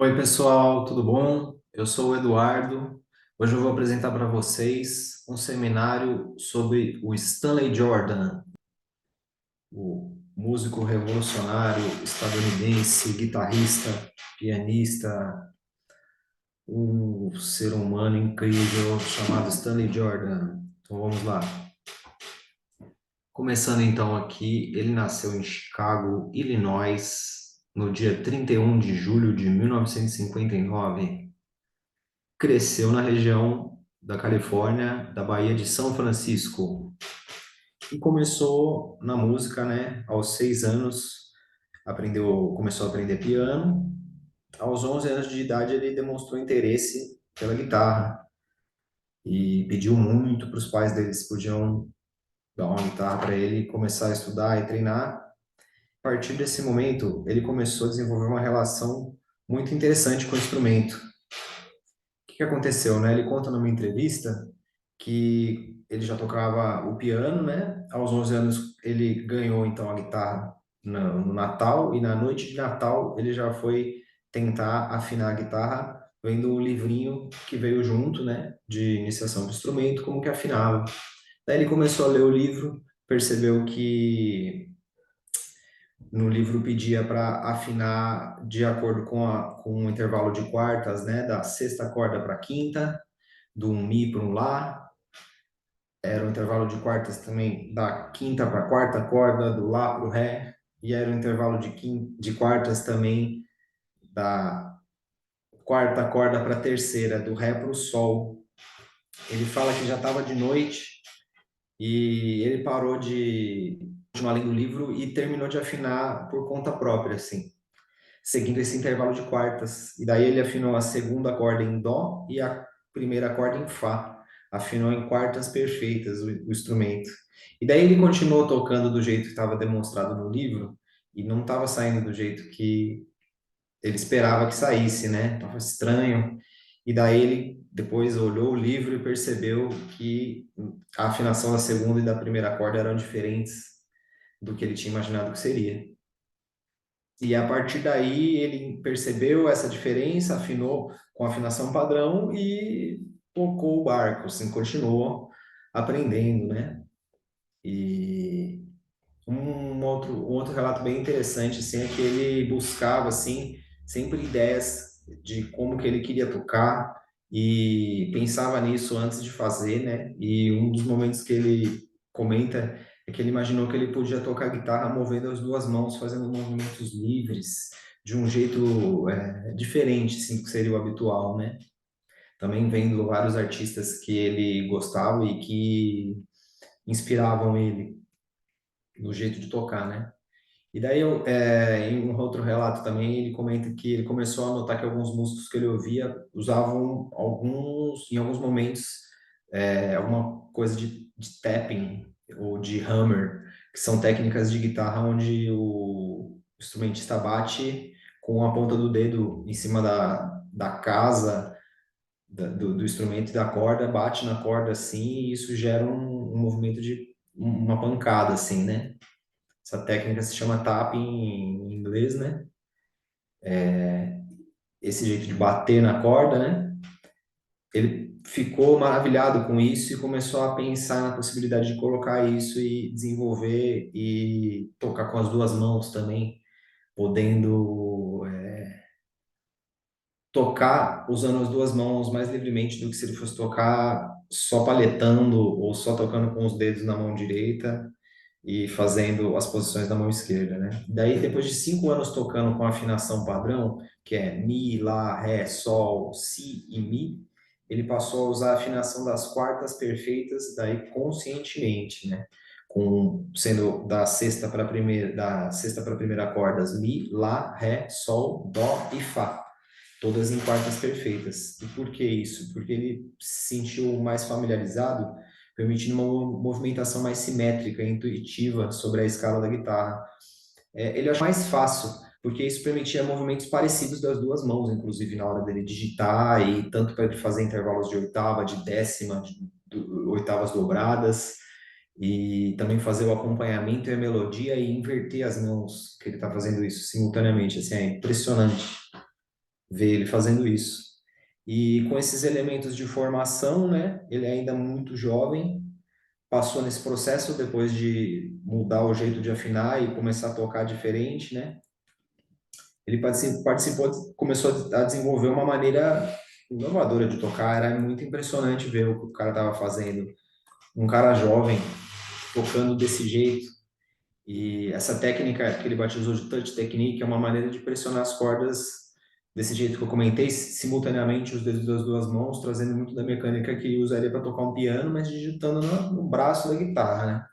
Oi, pessoal, tudo bom? Eu sou o Eduardo. Hoje eu vou apresentar para vocês um seminário sobre o Stanley Jordan, o músico revolucionário estadunidense, guitarrista, pianista, um ser humano incrível chamado Stanley Jordan. Então vamos lá. Começando então aqui, ele nasceu em Chicago, Illinois, no dia 31 de julho de 1959. Cresceu na região da Califórnia, da Baía de São Francisco, e começou na música, né? Aos 6 anos, começou a aprender piano. Aos 11 anos de idade, ele demonstrou interesse pela guitarra e pediu muito para os pais dele se podiam dar uma guitarra para ele começar a estudar e treinar. A partir desse momento, ele começou a desenvolver uma relação muito interessante com o instrumento. Que aconteceu, né? Ele conta numa entrevista que ele já tocava o piano, né? Aos 11 anos ele ganhou então a guitarra no Natal e na noite de Natal ele já foi tentar afinar a guitarra vendo o livrinho que veio junto, né? De iniciação do instrumento, como que afinava. Daí ele começou a ler o livro, percebeu que no livro pedia para afinar de acordo com o intervalo de quartas, né? Da sexta corda para a quinta, do um mi para um lá. Era o intervalo de quartas também da quinta para a quarta corda, do lá para o ré. E era o intervalo de quartas também da quarta corda para a terceira, do ré para o sol. Ele fala que já estava de noite e ele parou de continuar lendo o livro e terminou de afinar por conta própria, assim, seguindo esse intervalo de quartas. E daí ele afinou a segunda corda em dó e a primeira corda em fá. Afinou em quartas perfeitas o instrumento. E daí ele continuou tocando do jeito que estava demonstrado no livro e não estava saindo do jeito que ele esperava que saísse, né? Tava estranho. E daí ele depois olhou o livro e percebeu que a afinação da segunda e da primeira corda eram diferentes do que ele tinha imaginado que seria. E a partir daí ele percebeu essa diferença, afinou com a afinação padrão e tocou o barco, assim, continuou aprendendo, né? E um outro relato bem interessante, assim, é que ele buscava, assim, sempre ideias de como que ele queria tocar e pensava nisso antes de fazer, né? E um dos momentos que ele comenta é que ele imaginou que ele podia tocar guitarra movendo as duas mãos, fazendo movimentos livres, de um jeito diferente, assim, do que seria o habitual, né? Também vendo vários artistas que ele gostava e que inspiravam ele no jeito de tocar, né? E daí, em um outro relato também, ele comenta que ele começou a notar que alguns músicos que ele ouvia usavam em alguns momentos, alguma coisa de tapping ou de hammer, que são técnicas de guitarra onde o instrumentista bate com a ponta do dedo em cima da casa do instrumento e da corda, bate na corda assim, e isso gera um movimento de uma pancada, assim, né? Essa técnica se chama tap em inglês, né? Esse jeito de bater na corda, né? Ele ficou maravilhado com isso e começou a pensar na possibilidade de colocar isso e desenvolver e tocar com as duas mãos também, podendo tocar usando as duas mãos mais livremente do que se ele fosse tocar só paletando ou só tocando com os dedos na mão direita e fazendo as posições da mão esquerda, né? Daí, depois de 5 anos tocando com a afinação padrão, que é Mi, Lá, Ré, Sol, Si e Mi, ele passou a usar a afinação das quartas perfeitas, daí conscientemente, né? Sendo da sexta para a primeira cordas Mi, Lá, Ré, Sol, Dó e Fá, todas em quartas perfeitas. E por que isso? Porque ele se sentiu mais familiarizado, permitindo uma movimentação mais simétrica e intuitiva sobre a escala da guitarra. Ele achou mais fácil, porque isso permitia movimentos parecidos das duas mãos, inclusive na hora dele digitar, e tanto para ele fazer intervalos de oitava, de décima, oitavas dobradas, e também fazer o acompanhamento e a melodia e inverter as mãos, que ele está fazendo isso simultaneamente. Assim, é impressionante. ver ele fazendo isso. E com esses elementos de formação, né, ele é ainda muito jovem, passou nesse processo depois de mudar o jeito de afinar e começar a tocar diferente, né? Ele participou, começou a desenvolver uma maneira inovadora de tocar, era muito impressionante ver o que o cara estava fazendo. Um cara jovem tocando desse jeito. E essa técnica que ele batizou de touch technique é uma maneira de pressionar as cordas desse jeito que eu comentei, simultaneamente os dedos das duas mãos, trazendo muito da mecânica que ele usaria para tocar um piano, mas digitando no braço da guitarra, né?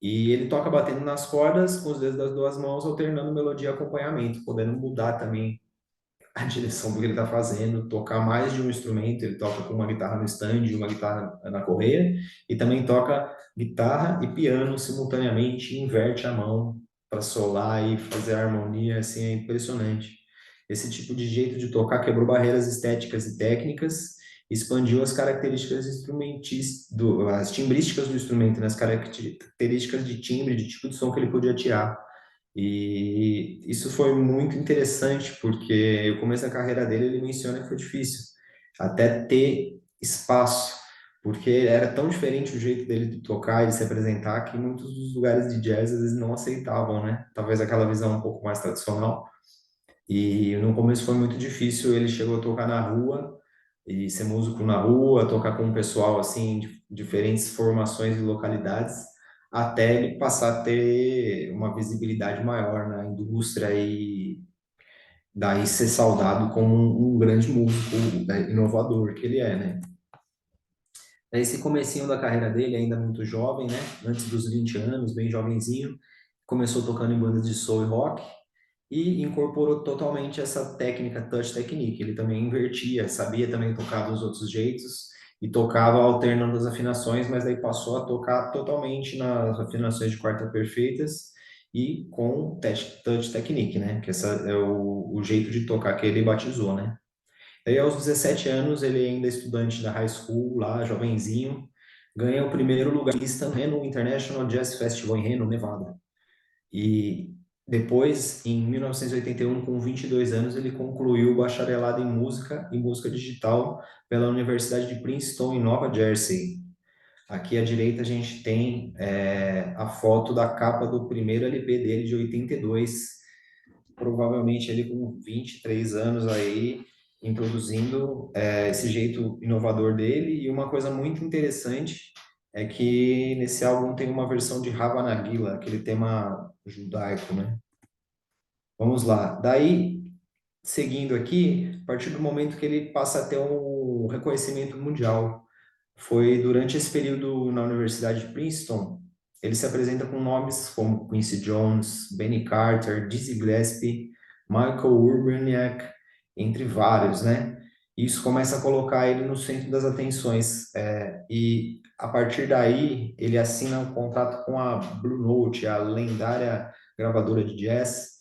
E ele toca batendo nas cordas com os dedos das duas mãos, alternando melodia e acompanhamento, podendo mudar também a direção do que ele está fazendo, tocar mais de um instrumento. Ele toca com uma guitarra no stand e uma guitarra na correia, e também toca guitarra e piano simultaneamente, e inverte a mão para solar e fazer a harmonia, assim, é impressionante. Esse tipo de jeito de tocar quebrou barreiras estéticas e técnicas, expandiu as características as timbrísticas do instrumento, né? As características de timbre, de tipo de som que ele podia tirar. E isso foi muito interessante, porque o começo da carreira dele, ele menciona que foi difícil, até ter espaço, porque era tão diferente o jeito dele de tocar e de se apresentar, que muitos dos lugares de jazz às vezes não aceitavam, né? Talvez aquela visão um pouco mais tradicional. E no começo foi muito difícil, ele chegou a tocar na rua, e ser músico na rua, tocar com um pessoal assim, de diferentes formações e localidades, até ele passar a ter uma visibilidade maior na indústria e daí ser saudado como um grande músico, né, inovador que ele é, né? Esse comecinho da carreira dele, ainda muito jovem, né? Antes dos 20 anos, bem jovenzinho, começou tocando em bandas de soul e rock e incorporou totalmente essa técnica touch technique. Ele também invertia, sabia também tocar dos outros jeitos e tocava alternando as afinações, mas daí passou a tocar totalmente nas afinações de quarta perfeitas e com touch technique, né? Que essa é o jeito de tocar que ele batizou, né? Aí, aos 17 anos, ele ainda é estudante da high school, lá, jovenzinho, ganha o primeiro lugar no Reno International Jazz Festival em Reno, Nevada. E depois, em 1981, com 22 anos, ele concluiu o bacharelado em música e música digital pela Universidade de Princeton, em Nova Jersey. Aqui à direita a gente tem a foto da capa do primeiro LP dele, de 82, provavelmente ele com 23 anos aí, introduzindo esse jeito inovador dele. E uma coisa muito interessante é que nesse álbum tem uma versão de Hava Nagila, aquele tema judaico, né? Vamos lá. Daí, seguindo aqui, a partir do momento que ele passa a ter um reconhecimento mundial, foi durante esse período na Universidade de Princeton, ele se apresenta com nomes como Quincy Jones, Benny Carter, Dizzy Gillespie, Michael Urbaniak, entre vários, né? Isso começa a colocar ele no centro das atenções. E a partir daí, ele assina um contrato com a Blue Note, a lendária gravadora de jazz,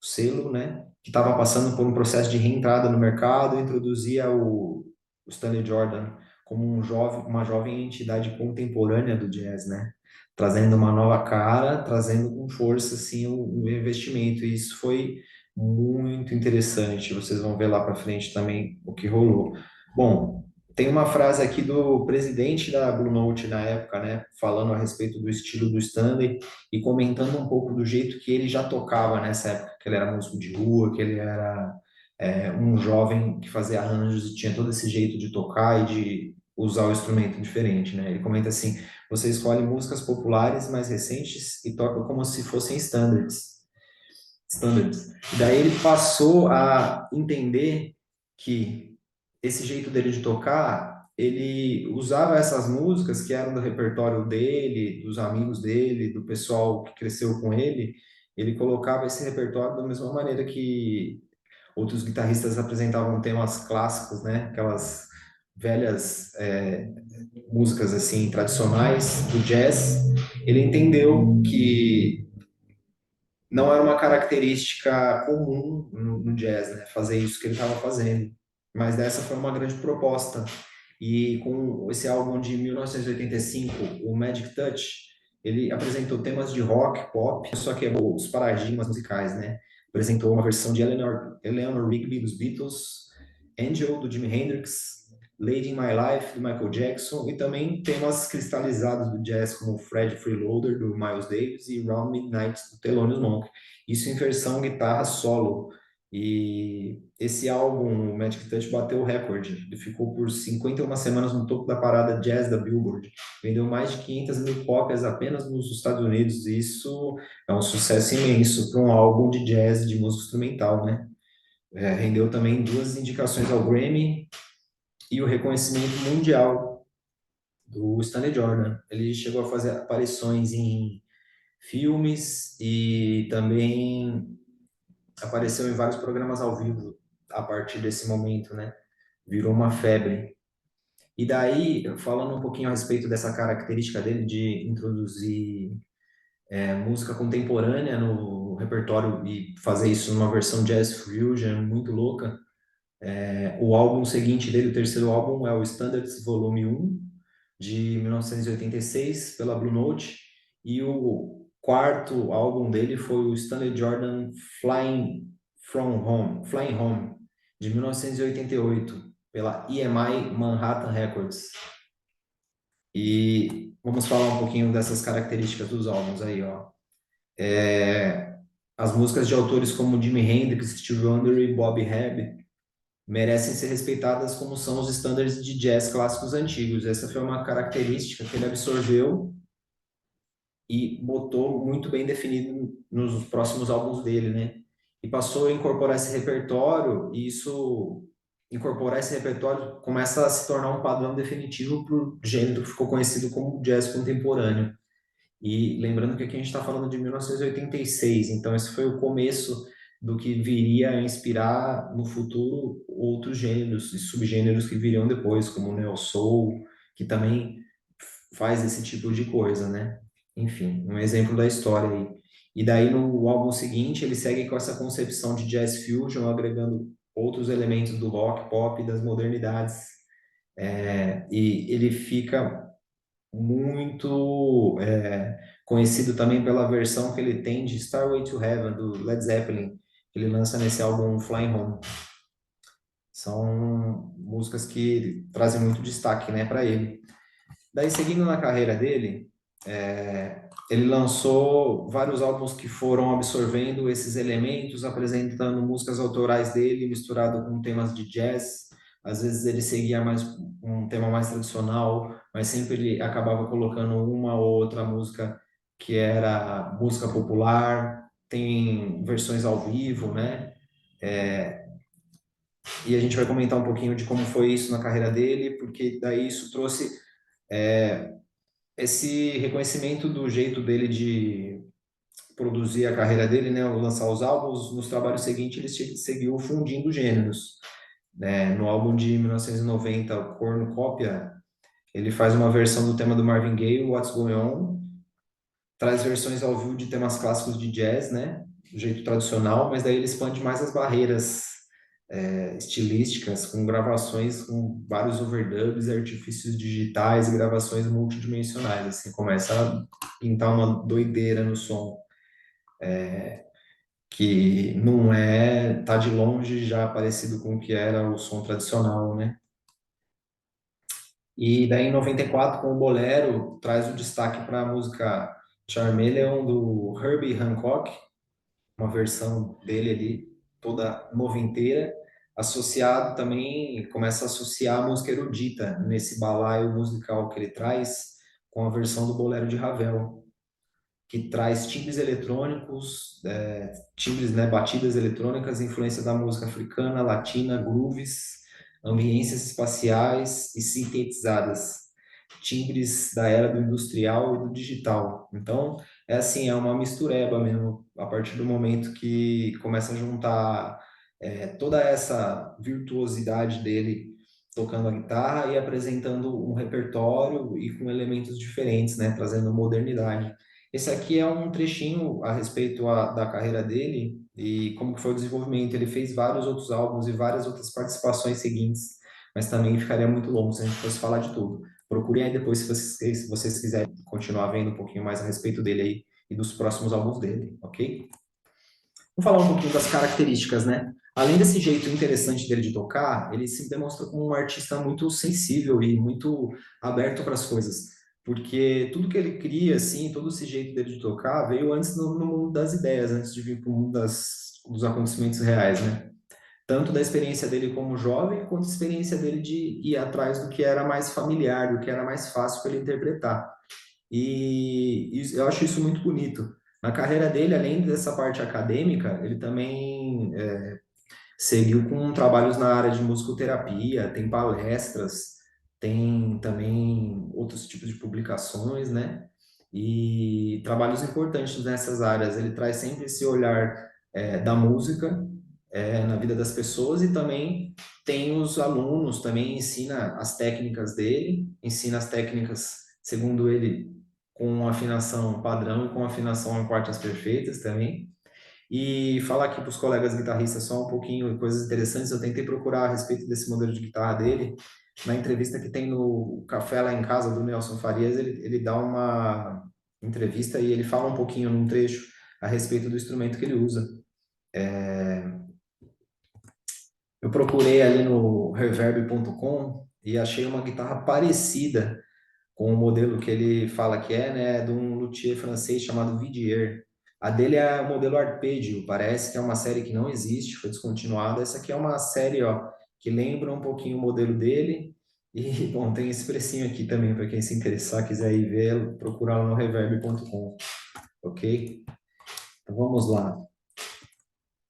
o selo, né? Que estava passando por um processo de reentrada no mercado, introduzia o Stanley Jordan como uma jovem entidade contemporânea do jazz, né? Trazendo uma nova cara, trazendo com força assim o investimento. E isso foi muito interessante. Vocês vão ver lá para frente também o que rolou. Bom, tem uma frase aqui do presidente da Blue Note na época, né, falando a respeito do estilo do Stanley e comentando um pouco do jeito que ele já tocava nessa época, que ele era músico de rua, que ele era um jovem que fazia arranjos e tinha todo esse jeito de tocar e de usar o instrumento diferente, né? Ele comenta assim: você escolhe músicas populares mais recentes e toca como se fossem standards. E daí ele passou a entender que esse jeito dele de tocar, ele usava essas músicas que eram do repertório dele, dos amigos dele, do pessoal que cresceu com ele colocava esse repertório da mesma maneira que outros guitarristas apresentavam temas clássicos, né? Aquelas velhas músicas assim tradicionais do jazz. Ele entendeu que não era uma característica comum no jazz, né? Fazer isso que ele estava fazendo. Mas dessa foi uma grande proposta. E com esse álbum de 1985, o Magic Touch, ele apresentou temas de rock, pop, só quebrou os paradigmas musicais, né? apresentou uma versão de Eleanor Rigby dos Beatles, Angel do Jimi Hendrix, Lady in My Life do Michael Jackson e também temas cristalizados do jazz como Fred Freeloader do Miles Davis e Round Midnight do Thelonious Monk. Isso em versão guitarra solo. E esse álbum, o Magic Touch, bateu o recorde. Ele ficou por 51 semanas no topo da parada jazz da Billboard. Vendeu mais de 500 mil cópias apenas nos Estados Unidos. E isso é um sucesso imenso para um álbum de jazz de música instrumental, né? Rendeu também 2 indicações ao Grammy e o reconhecimento mundial do Stanley Jordan. Ele chegou a fazer aparições em filmes e também apareceu em vários programas ao vivo a partir desse momento, né? Virou uma febre. E daí, falando um pouquinho a respeito dessa característica dele de introduzir música contemporânea no repertório e fazer isso numa versão jazz fusion muito louca, o álbum seguinte dele, o terceiro álbum, é o Standards Volume 1, de 1986, pela Blue Note, e o quarto álbum dele foi o Stanley Jordan Flying Home, de 1988, pela EMI Manhattan Records. E vamos falar um pouquinho dessas características dos álbuns aí, ó. As músicas de autores como Jimi Hendrix, Stevie Wonder e Bob Hebb merecem ser respeitadas como são os estándares de jazz clássicos antigos. Essa foi uma característica que ele absorveu e botou muito bem definido nos próximos álbuns dele, né? E passou a incorporar esse repertório, e isso, incorporar esse repertório começa a se tornar um padrão definitivo para o gênero que ficou conhecido como jazz contemporâneo. E lembrando que aqui a gente está falando de 1986, então esse foi o começo do que viria a inspirar no futuro outros gêneros e subgêneros que viriam depois, como o neo soul, que também faz esse tipo de coisa, né? Enfim, um exemplo da história aí. E daí no álbum seguinte ele segue com essa concepção de jazz fusion, agregando outros elementos do rock, pop e das modernidades. E ele fica muito conhecido também pela versão que ele tem de Starway to Heaven, do Led Zeppelin, que ele lança nesse álbum Flying Home. São músicas que trazem muito destaque, né, para ele. Daí, seguindo na carreira dele, ele lançou vários álbuns que foram absorvendo esses elementos, apresentando músicas autorais dele, misturado com temas de jazz. Às vezes ele seguia mais um tema mais tradicional, mas sempre ele acabava colocando uma ou outra música que era música popular. Tem versões ao vivo, né? E a gente vai comentar um pouquinho de como foi isso na carreira dele, porque daí isso trouxe esse reconhecimento do jeito dele de produzir a carreira dele, né, ao lançar os álbuns. Nos trabalhos seguintes ele seguiu fundindo gêneros, né? No álbum de 1990, o Cornucópia, ele faz uma versão do tema do Marvin Gaye, What's Going On, traz versões ao vivo de temas clássicos de jazz, né, do jeito tradicional, mas daí ele expande mais as barreiras estilísticas, com gravações com vários overdubs, artifícios digitais e gravações multidimensionais, assim, começa a pintar uma doideira no som, que não tá de longe já parecido com o que era o som tradicional, né? E daí em 94, com o Bolero, traz o destaque para a música Charmeleon do Herbie Hancock, uma versão dele ali toda noventeira, associado também, começa a associar a música erudita nesse balaio musical que ele traz com a versão do Bolero de Ravel, que traz timbres eletrônicos, timbres, né, batidas eletrônicas, influência da música africana, latina, grooves, ambiências espaciais e sintetizadas, timbres da era do industrial e do digital. Então, é assim, é uma mistureba mesmo, a partir do momento que começa a juntar toda essa virtuosidade dele tocando a guitarra e apresentando um repertório e com elementos diferentes, né, trazendo modernidade. Esse aqui é um trechinho a respeito da carreira dele e como que foi o desenvolvimento. Ele fez vários outros álbuns e várias outras participações seguintes, mas também ficaria muito longo se a gente fosse falar de tudo. Procurem aí depois se vocês quiserem continuar vendo um pouquinho mais a respeito dele aí e dos próximos álbuns dele, ok? Vamos falar um pouquinho das características, né? Além desse jeito interessante dele de tocar, ele se demonstra como um artista muito sensível e muito aberto para as coisas. Porque tudo que ele cria, assim, todo esse jeito dele de tocar, veio antes no mundo das ideias, antes de vir para o mundo dos acontecimentos reais, né? Tanto da experiência dele como jovem, quanto da experiência dele de ir atrás do que era mais familiar, do que era mais fácil para ele interpretar. E eu acho isso muito bonito. Na carreira dele, além dessa parte acadêmica, ele também seguiu com trabalhos na área de musicoterapia, tem palestras, tem também outros tipos de publicações, né? E trabalhos importantes nessas áreas. Ele traz sempre esse olhar da música na vida das pessoas e também tem os alunos, também ensina as técnicas dele, ensina as técnicas, segundo ele, com afinação padrão e com afinação em quartas perfeitas também. E falar aqui para os colegas guitarristas só um pouquinho de coisas interessantes. Eu tentei procurar a respeito desse modelo de guitarra dele. Na entrevista que tem no Café Lá em Casa, do Nelson Farias, ele dá uma entrevista e ele fala um pouquinho num trecho a respeito do instrumento que ele usa. Eu procurei ali no reverb.com e achei uma guitarra parecida com o modelo que ele fala que é, né, de um luthier francês chamado Vidier. A dele é o modelo Arpeggio, parece que é uma série que não existe, foi descontinuada. Essa aqui é uma série, ó, que lembra um pouquinho o modelo dele. E, bom, tem esse precinho aqui também, para quem se interessar, quiser ir ver, procurar lá no reverb.com, ok? Então vamos lá.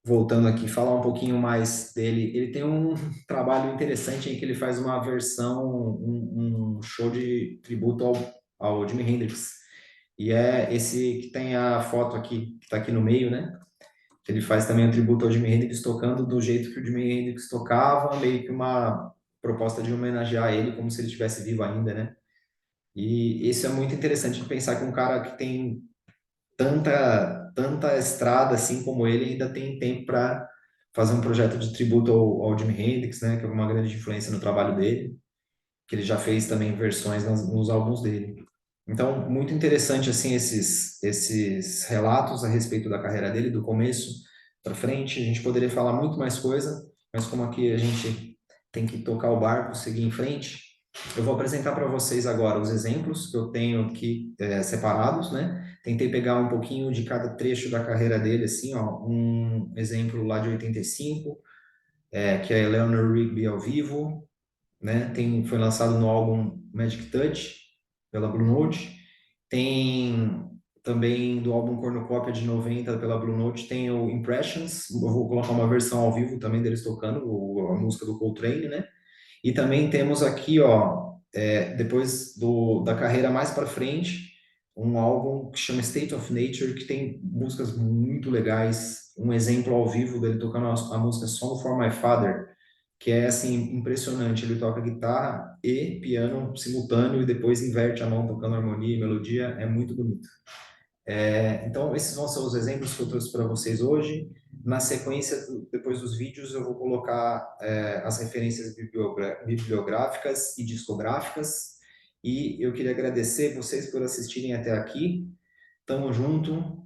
Voltando aqui, falar um pouquinho mais dele. Ele tem um trabalho interessante em que ele faz uma versão, um show de tributo ao Jimi Hendrix. E é esse que tem a foto aqui, que está aqui no meio, né? Que ele faz também um tributo ao Jimi Hendrix tocando do jeito que o Jimi Hendrix tocava, meio que uma proposta de homenagear ele como se ele estivesse vivo ainda, né? E isso é muito interessante de pensar que um cara que tem tanta estrada assim como ele ainda tem tempo para fazer um projeto de tributo ao Jimi Hendrix, né, que é uma grande influência no trabalho dele, que ele já fez também versões nos álbuns dele. Então, muito interessante assim esses relatos a respeito da carreira dele, do começo para frente. A gente poderia falar muito mais coisa, mas como aqui a gente tem que tocar o barco, seguir em frente, eu vou apresentar para vocês agora os exemplos que eu tenho aqui separados, né? Tentei pegar um pouquinho de cada trecho da carreira dele, assim, ó, um exemplo lá de 85, que é Eleanor Rigby ao vivo, né? Foi lançado no álbum Magic Touch, pela Blue Note. Tem também do álbum Cornucópia de 90 pela Blue Note, tem o Impressions, eu vou colocar uma versão ao vivo também deles tocando, a música do Coltrane, né? E também temos aqui, ó, depois da carreira mais para frente, um álbum que chama State of Nature, que tem músicas muito legais. Um exemplo ao vivo dele tocando a música Song for My Father, que é assim impressionante. Ele toca guitarra e piano simultâneo e depois inverte a mão tocando harmonia e melodia. É muito bonito. Então, esses vão ser os exemplos que eu trouxe para vocês hoje. Na sequência, depois dos vídeos, eu vou colocar as referências bibliográficas e discográficas. E eu queria agradecer vocês por assistirem até aqui. Tamo junto.